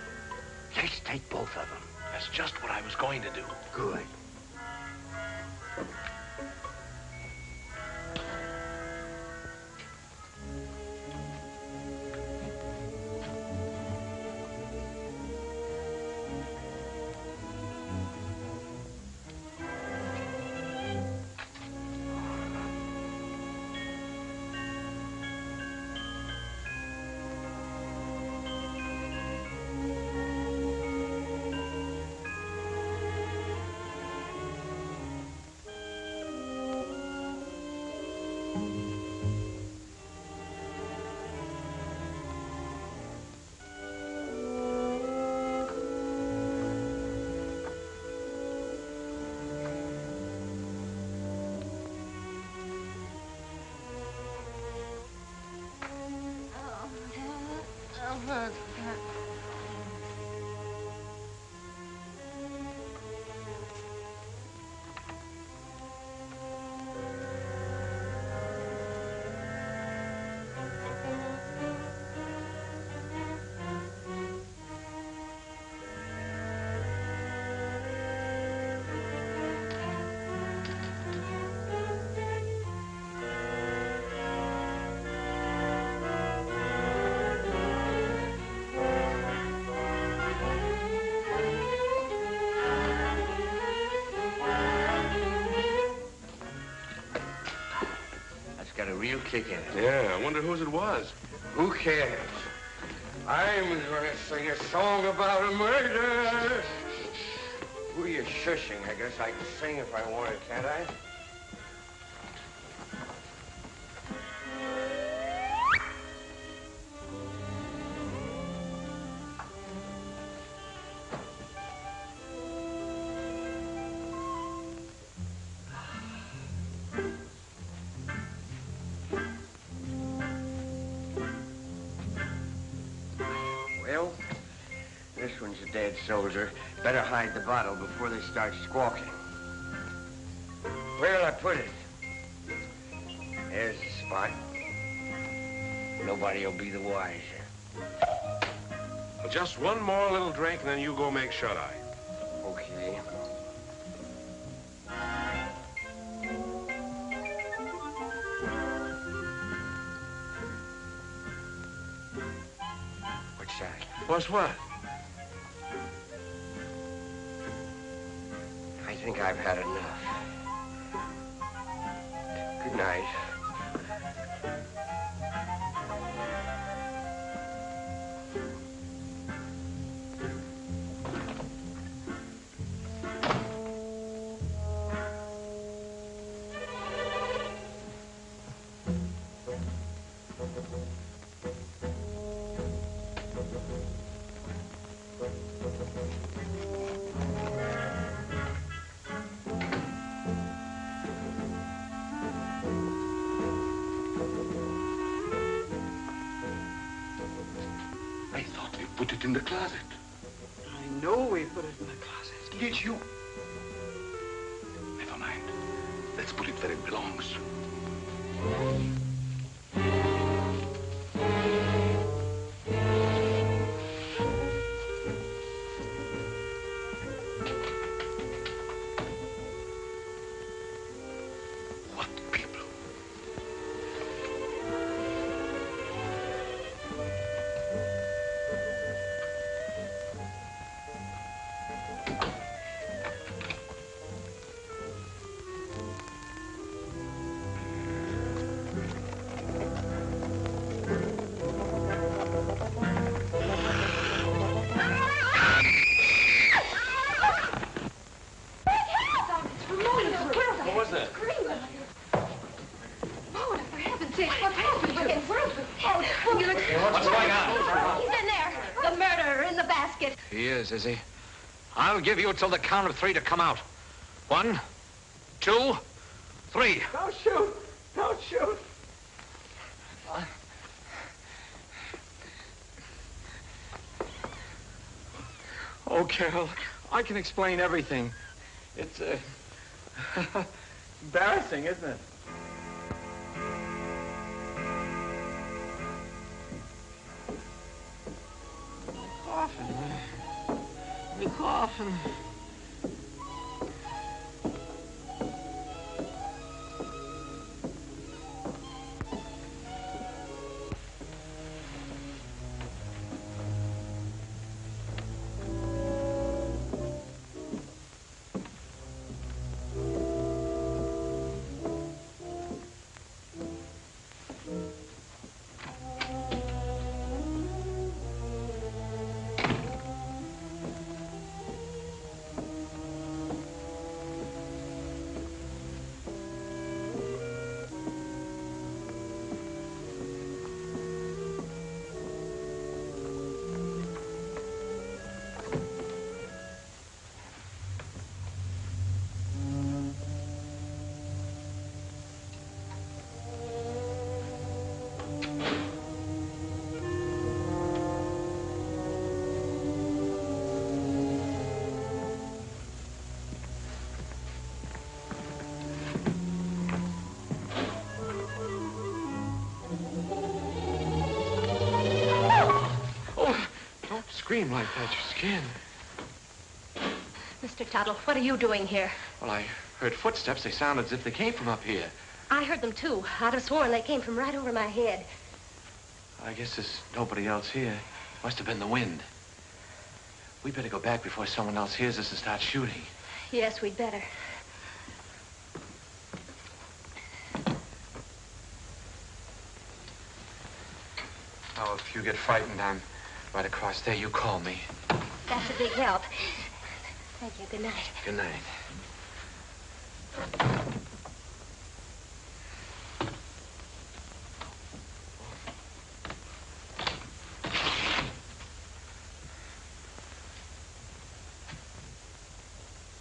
Let's take both of them. That's just what I was going to do. Good. Got a real kick in it. Yeah, I wonder whose it was. Who cares? I'm gonna sing a song about a murder. Who are you shushing? I guess I can sing if I wanted, can't I? Well, this one's a dead soldier. Better hide the bottle before they start squawking. Where'll I put it? There's the spot. Nobody'll be the wiser. Well, just one more little drink, and then you go make shut-eye. Okay. What's that? What's what? I think I've had enough. Good night. Put it in the closet. I know we put it in the closet. Did you? Never mind. Let's put it where it belongs. What people? Is he? I'll give you till the count of 3 to come out. 1, 2, 3. Don't shoot! Don't shoot! Oh, Carol, I can explain everything. It's, embarrassing, isn't it? Coffin. The coffin. Scream like that, your skin. Mr. Tuttle, what are you doing here? Well, I heard footsteps. They sounded as if they came from up here. I heard them, too. I'd have sworn they came from right over my head. I guess there's nobody else here. Must have been the wind. We better go back before someone else hears us and starts shooting. Yes, we'd better. Oh, if you get frightened, I'm right across there. You call me. That's a big help. Thank you. Good night. Good night.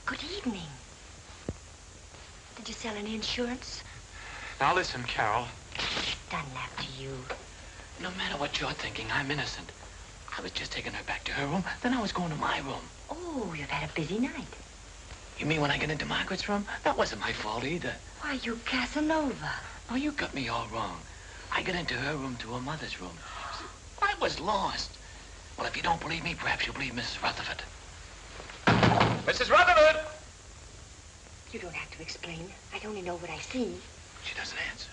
Good evening. Did you sell any insurance? Now listen, Carol. Done that to you. No matter what you're thinking, I'm innocent. I was just taking her back to her room, then I was going to my room. Oh, you've had a busy night. You mean when I got into Margaret's room? That wasn't my fault either. Why, you Casanova. Oh, you got me all wrong. I got into her room to her mother's room. I was lost. Well, if you don't believe me, perhaps you'll believe Mrs. Rutherford. Mrs. Rutherford! You don't have to explain. I only know what I see. She doesn't answer.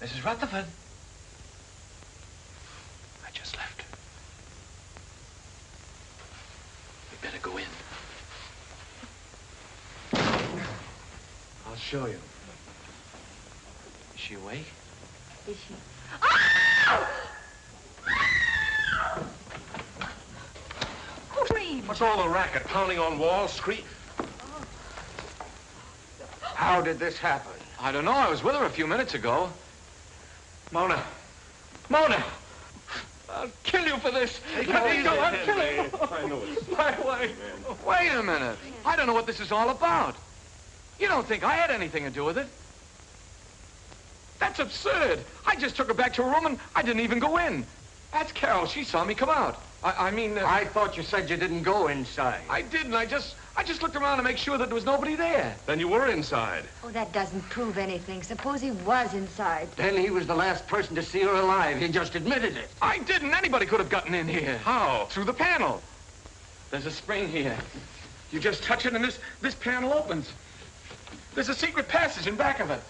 Mrs. Rutherford? show you. Is she awake? Is she? Who screamed? What's all the racket? Pounding on walls, scream? How did this happen? I don't know. I was with her a few minutes ago. Mona. Mona! I'll kill you for this. Let me go. I'll kill you. I know it. My wife. Wait a minute. I don't know what this is all about. You don't think I had anything to do with it? That's absurd. I just took her back to her room and I didn't even go in. That's Carol. She saw me come out. I mean... I thought you said you didn't go inside. I didn't. I just looked around to make sure that there was nobody there. Then you were inside. Oh, that doesn't prove anything. Suppose he was inside. Then he was the last person to see her alive. He just admitted it. I didn't. Anybody could have gotten in here. How? Through the panel. There's a spring here. You just touch it and this panel opens. There's a secret passage in back of it.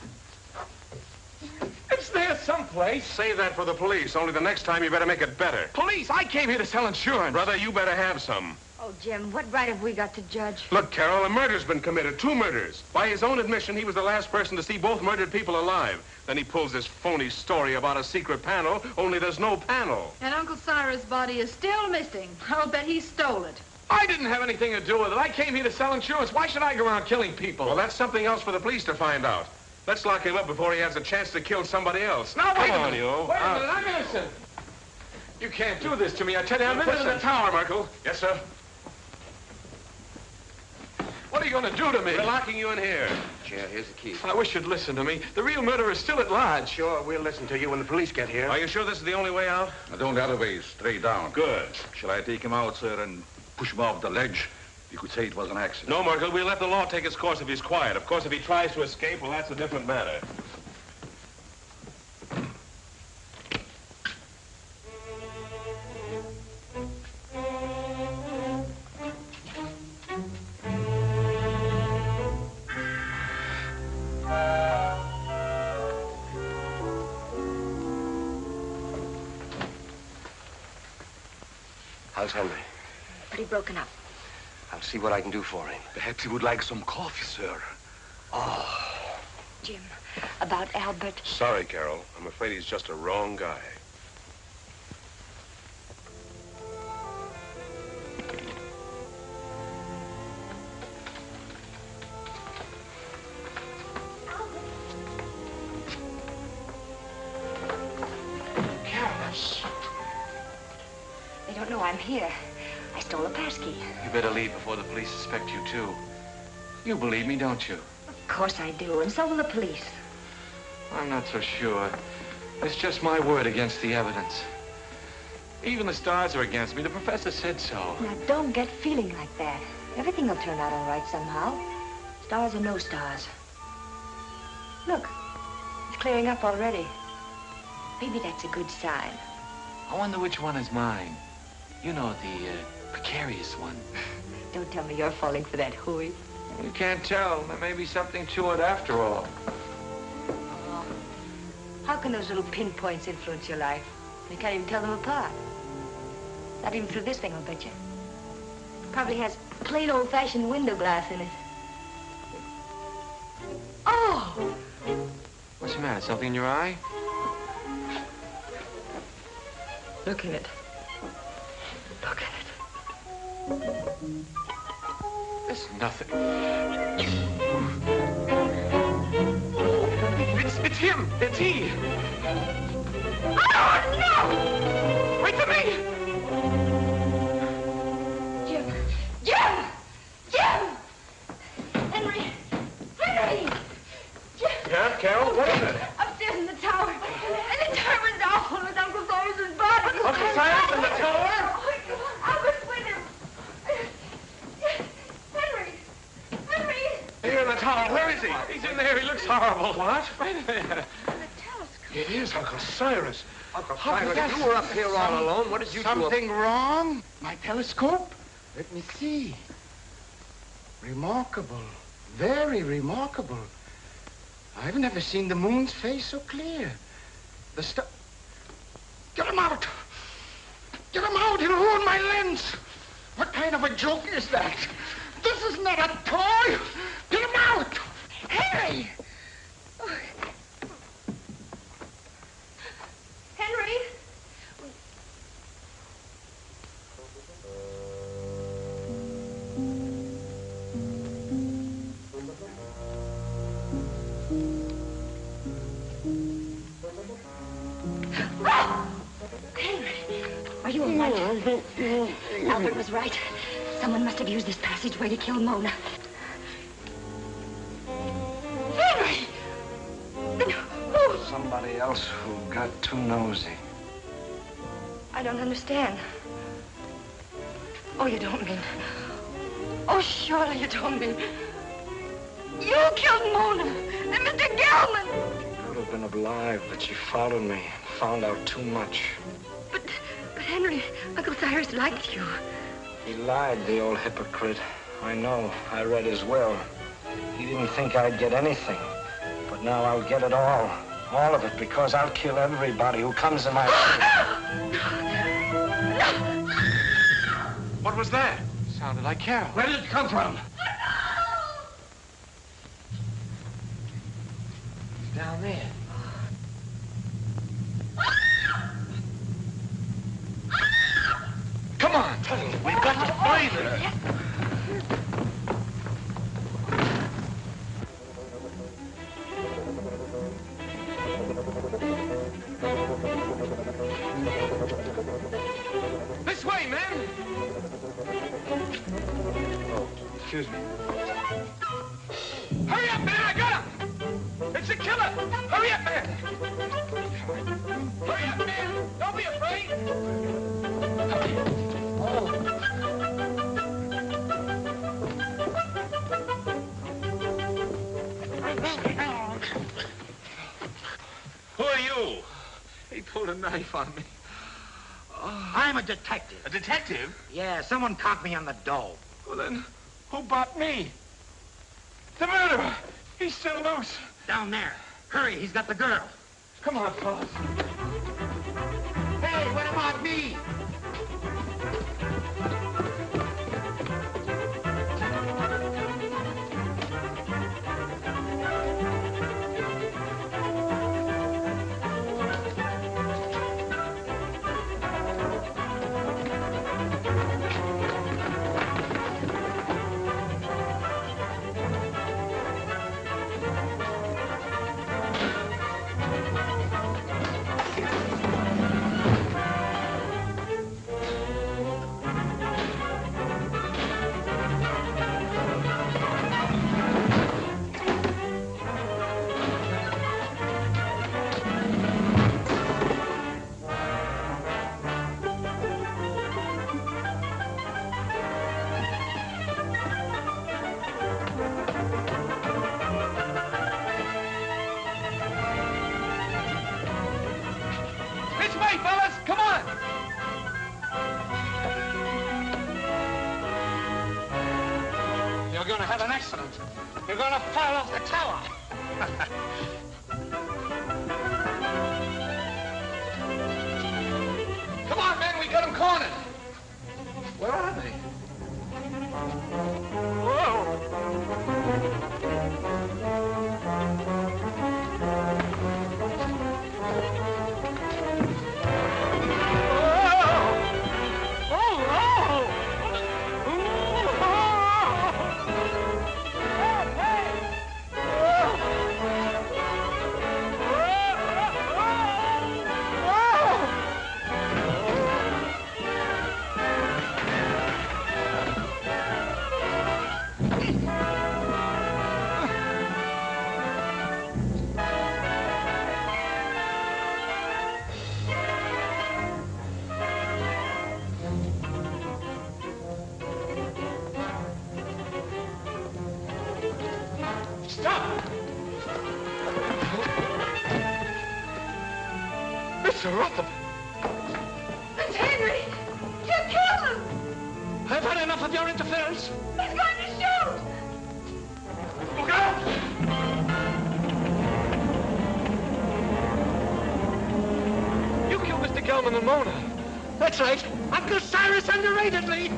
It's there someplace. Save that for the police. Only the next time you better make it better. Police? I came here to sell insurance. Brother, you better have some. Oh, Jim, what right have we got to judge? Look, Carol, a murder's been committed. 2 murders. By his own admission, he was the last person to see both murdered people alive. Then he pulls this phony story about a secret panel, only there's no panel. And Uncle Cyrus' body is still missing. I'll bet he stole it. I didn't have anything to do with it. I came here to sell insurance. Why should I go around killing people? Well, that's something else for the police to find out. Let's lock him up before he has a chance to kill somebody else. Now, wait Come a on, minute. you. Wait a minute. I'm innocent. You can't do this to me. I tell you, I'm Put him in the innocent. tower, Merkel. Yes, sir. What are you going to do to me? We're locking you in here. Chair, here's the key. I wish you'd listen to me. The real murderer is still at large. Sure, we'll listen to you when the police get here. Are you sure this is the only way out? The only other way is straight down. Good. Shall I take him out, sir, and push him off the ledge? You could say it was an accident. No, Merkel, we'll let the law take its course if he's quiet. Of course, if he tries to escape, well, that's a different matter. How's Henry? Pretty broken up. I'll see what I can do for him. Perhaps he would like some coffee, sir. Oh. Jim, about Albert. Sorry, Carol. I'm afraid he's just a wrong guy. They don't know I'm here. I stole a passkey. You better leave before the police suspect you, too. You believe me, don't you? Of course I do, and so will the police. I'm not so sure. It's just my word against the evidence. Even the stars are against me. The professor said so. Now, don't get feeling like that. Everything will turn out all right somehow. Stars or no stars. Look, it's clearing up already. Maybe that's a good sign. I wonder which one is mine. You know, the precarious one. Don't tell me you're falling for that hooey. You can't tell. There may be something to it after all. Oh. How can those little pinpoints influence your life? You can't even tell them apart. Not even through this thing, I'll bet you. Probably has plain old-fashioned window glass in it. Oh! What's the matter? Something in your eye? Look in it. Look at it. There's nothing. It's him. It's he. Oh, no! Wait for me! Jim! Jim! Jim! Henry! Henry! Jim! Yeah, Carol? What is it? Upstairs in the tower. And the tower was awful with Uncle Cyrus's body. Uncle Cyrus in the tower? Albert's with him. Henry! Henry! Here in the tower. Where is he? He's in there. He looks horrible. What? Right there. It is Uncle Cyrus. Uncle Cyrus, you were up here all alone. What did you do? Something wrong? My telescope? Let me see. Remarkable. Very remarkable. I've never seen the moon's face so clear. The star... Get him out! Get him out! He'll ruin my lens! What kind of a joke is that? This is not a toy! Get him out! Henry! Henry! Oh. Henry! Are you all right? Albert was right. Someone must have used this passageway to kill Mona. Henry! Then who? Somebody else who got too nosy. I don't understand. Oh, you don't mean... Oh, surely you don't mean... You killed Mona and Mr. Gelman! I would have been alive, but she followed me and found out too much. But Henry, Uncle Cyrus liked you. He lied, the old hypocrite. I know. I read his will. He didn't think I'd get anything. But now I'll get it all. All of it, because I'll kill everybody who comes in my way. What was that? Sounded like Carol. Where did it come from? It's down there. Come on, Tuttle. We've got to find her. This way, men. Oh, excuse me. Hurry up, man. I got him. It's a killer. Hurry up, man. Hurry up, man. Don't be afraid. Who are you? He pulled a knife on me. I'm a detective. A detective? Yeah, someone caught me on the dough. Well, then, who bought me? The murderer. He's still loose. Down there. Hurry, he's got the girl. Come on, fellas. Hey, what about me? You're going to have an accident. You're going to fall off the tower. Come on, men, we got them cornered. Where are they? Mr. Rutherford! It's Henry! You killed him! I've had enough of your interference. He's going to shoot! Look out! You killed Mr. Gelman and Mona. That's right. Uncle Cyrus underrated me.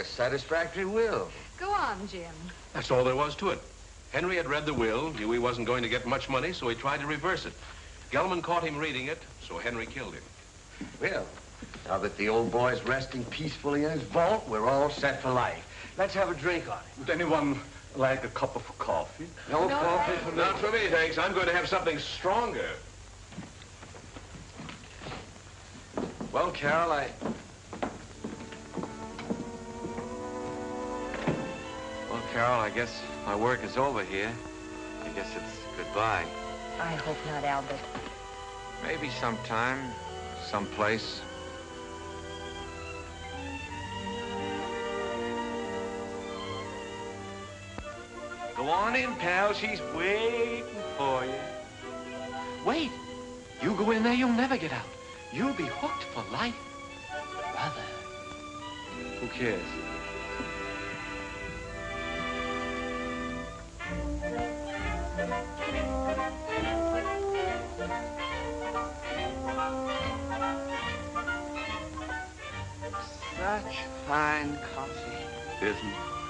a satisfactory will. Go on, Jim. That's all there was to it. Henry had read the will, knew he wasn't going to get much money, so he tried to reverse it. Gelman caught him reading it, so Henry killed him. Well, now that the old boy's resting peacefully in his vault, we're all set for life. Let's have a drink on it. Would anyone like a cup of coffee? No coffee for me. Not for me, thanks. I'm going to have something stronger. Well, Carol, Well, Carol, I guess my work is over here. I guess it's goodbye. I hope not, Albert. Maybe sometime, someplace. Go on in, pal. She's waiting for you. Wait. You go in there, you'll never get out. You'll be hooked for life. Brother. Who cares? Such fine coffee. Isn't it?